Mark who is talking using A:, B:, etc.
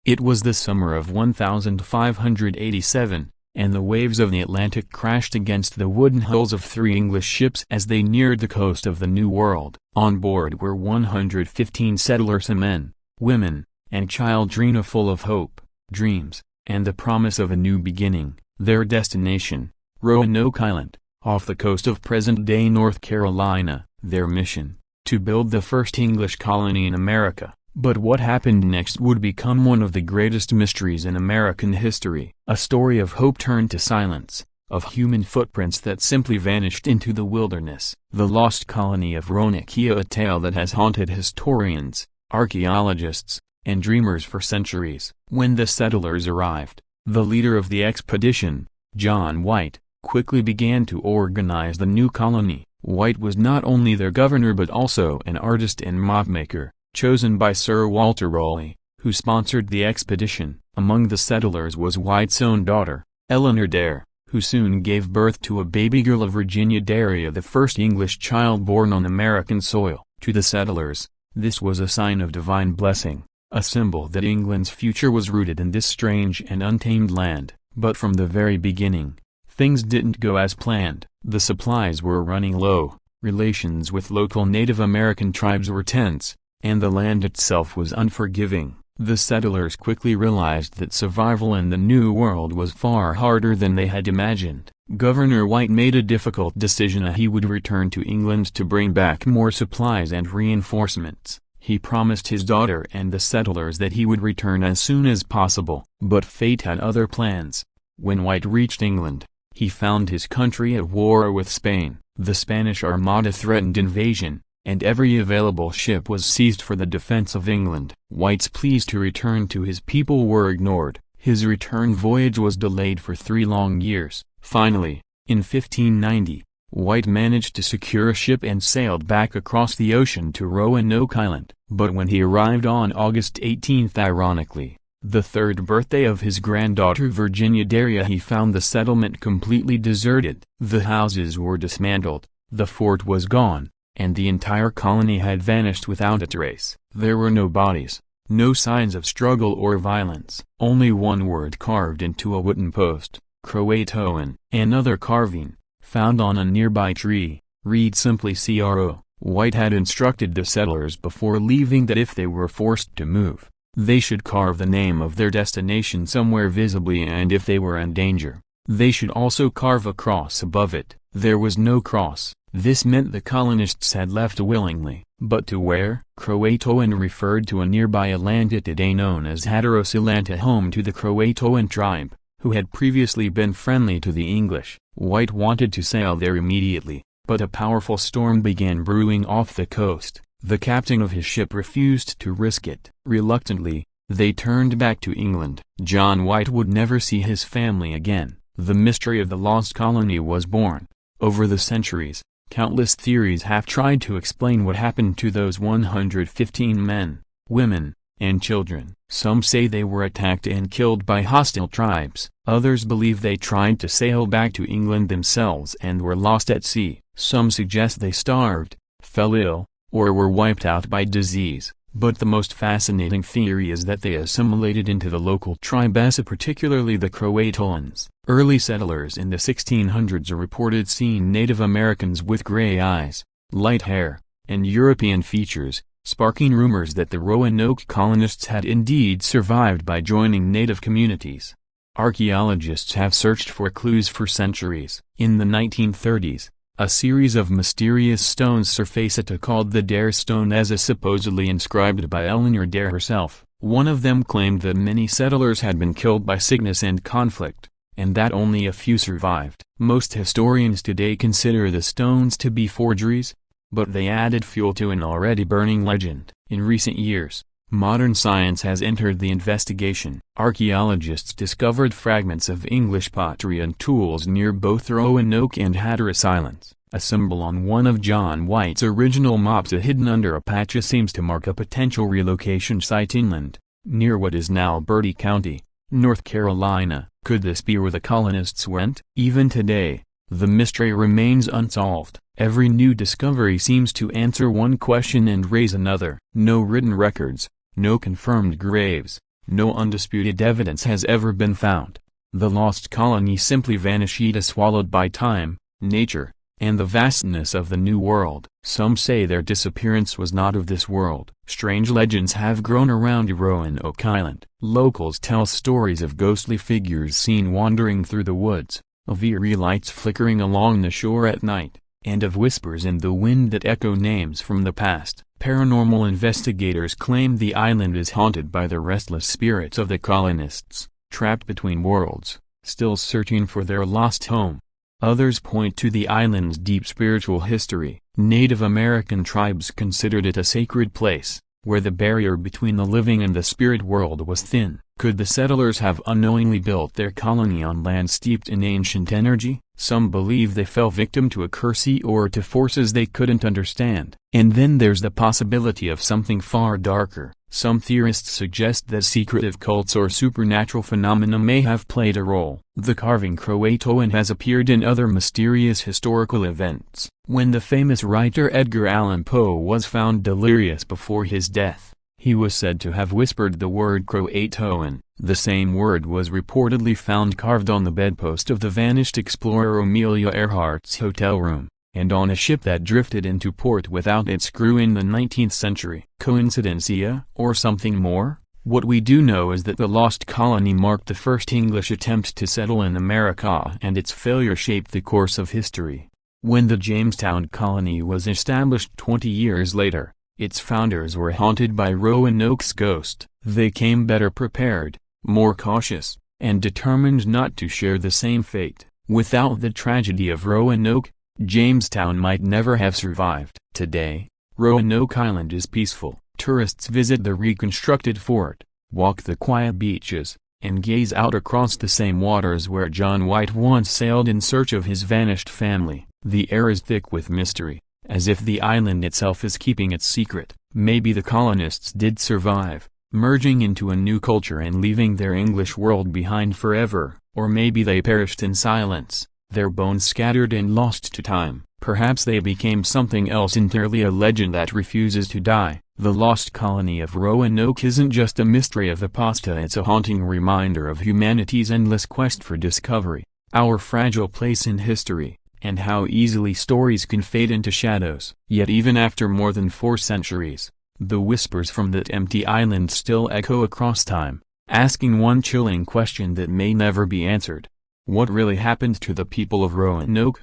A: It was the summer of 1587, and the waves of the Atlantic crashed against the wooden hulls of 3 English ships as they neared the coast of the New World. On board were 115 settlers, men, women, and children full of hope, dreams, and the promise of a new beginning. Their destination, Roanoke Island, off the coast of present-day North Carolina. Their mission, to build the first English colony in America. But what happened next would become one of the greatest mysteries in American history. A story of hope turned to silence, of human footprints that simply vanished into the wilderness. The Lost Colony of Roanoke, a tale that has haunted historians, archaeologists, and dreamers for centuries. When the settlers arrived, the leader of the expedition, John White, quickly began to organize the new colony. White was not only their governor but also an artist and mapmaker, chosen by Sir Walter Raleigh, who sponsored the expedition. Among the settlers was White's own daughter, Eleanor Dare, who soon gave birth to a baby girl of Virginia Dare, the first English child born on American soil. To the settlers, this was a sign of divine blessing, a symbol that England's future was rooted in this strange and untamed land. But from the very beginning, things didn't go as planned. The supplies were running low, relations with local Native American tribes were tense, and the land itself was unforgiving. The settlers quickly realized that survival in the New World was far harder than they had imagined. Governor White made a difficult decision. He would return to England to bring back more supplies and reinforcements. He promised his daughter and the settlers that he would return as soon as possible. But fate had other plans. When White reached England, he found his country at war with Spain. The Spanish Armada threatened invasion, and every available ship was seized for the defense of England. White's pleas to return to his people were ignored. His return voyage was delayed for 3 long years. Finally, in 1590, White managed to secure a ship and sailed back across the ocean to Roanoke Island. But when he arrived on August 18, ironically, the 3rd birthday of his granddaughter Virginia Dare, he found the settlement completely deserted. The houses were dismantled, the fort was gone, and the entire colony had vanished without a trace. There were no bodies, no signs of struggle or violence. Only one word carved into a wooden post, Croatoan. Another carving, found on a nearby tree, read simply "Cro." White had instructed the settlers before leaving that if they were forced to move, they should carve the name of their destination somewhere visibly, and if they were in danger, they should also carve a cross above it. There was no cross. This meant the colonists had left willingly. But to where? Croatoan referred to a nearby Atlanta today known as Hatteras, Atlanta, home to the Croatoan tribe, who had previously been friendly to the English. White wanted to sail there immediately, but a powerful storm began brewing off the coast. The captain of his ship refused to risk it. Reluctantly, they turned back to England. John White would never see his family again. The mystery of the lost colony was born. Over the centuries, countless theories have tried to explain what happened to those 115 men, women, and children. Some say they were attacked and killed by hostile tribes. Others believe they tried to sail back to England themselves and were lost at sea. Some suggest they starved, fell ill, or were wiped out by disease. But the most fascinating theory is that they assimilated into the local tribe, particularly the Croatoans. Early settlers in the 1600s reported seeing Native Americans with gray eyes, light hair, and European features, sparking rumors that the Roanoke colonists had indeed survived by joining native communities. Archaeologists have searched for clues for centuries. In the 1930s, a series of mysterious stones surfaced called the Dare Stone, as supposedly inscribed by Eleanor Dare herself. One of them claimed that many settlers had been killed by sickness and conflict, and that only a few survived. Most historians today consider the stones to be forgeries, but they added fuel to an already burning legend. In recent years, modern science has entered the investigation. Archaeologists discovered fragments of English pottery and tools near both Roanoke and Hatteras Islands. A symbol on one of John White's original maps hidden under a patch seems to mark a potential relocation site inland, near what is now Bertie County, North Carolina. Could this be where the colonists went? Even today, the mystery remains unsolved. Every new discovery seems to answer one question and raise another. No written records, no confirmed graves, No undisputed evidence has ever been found. The lost colony simply vanished, swallowed by time, nature, and the vastness of the New World. Some say their disappearance was not of this world. Strange legends have grown around Roanoke Island. Locals tell stories of ghostly figures seen wandering through the woods, of eerie lights flickering along the shore at night, and of whispers in the wind that echo names from the past. Paranormal investigators claim the island is haunted by the restless spirits of the colonists, trapped between worlds, still searching for their lost home. Others point to the island's deep spiritual history. Native American tribes considered it a sacred place, where the barrier between the living and the spirit world was thin. Could the settlers have unknowingly built their colony on land steeped in ancient energy? Some believe they fell victim to a curse or to forces they couldn't understand. And then there's the possibility of something far darker. Some theorists suggest that secretive cults or supernatural phenomena may have played a role. The carving Croatoan has appeared in other mysterious historical events. When the famous writer Edgar Allan Poe was found delirious before his death, he was said to have whispered the word Croatoan. The same word was reportedly found carved on the bedpost of the vanished explorer Amelia Earhart's hotel room, and on a ship that drifted into port without its crew in the 19th century. Coincidencia, or something more? What we do know is that the Lost Colony marked the first English attempt to settle in America, and its failure shaped the course of history. When the Jamestown colony was established 20 years later, its founders were haunted by Roanoke's ghost. They came better prepared, more cautious, and determined not to share the same fate. Without the tragedy of Roanoke, Jamestown might never have survived. Today, Roanoke Island is peaceful. Tourists visit the reconstructed fort, walk the quiet beaches, and gaze out across the same waters where John White once sailed in search of his vanished family. The air is thick with mystery, as if the island itself is keeping its secret. Maybe the colonists did survive, merging into a new culture and leaving their English world behind forever. Or maybe they perished in silence, their bones scattered and lost to time. Perhaps they became something else entirely, a legend that refuses to die. The Lost Colony of Roanoke isn't just a mystery of the past, it's a haunting reminder of humanity's endless quest for discovery, our fragile place in history, and how easily stories can fade into shadows. Yet even after more than 4 centuries, the whispers from that empty island still echo across time, asking one chilling question that may never be answered. What really happened to the people of Roanoke?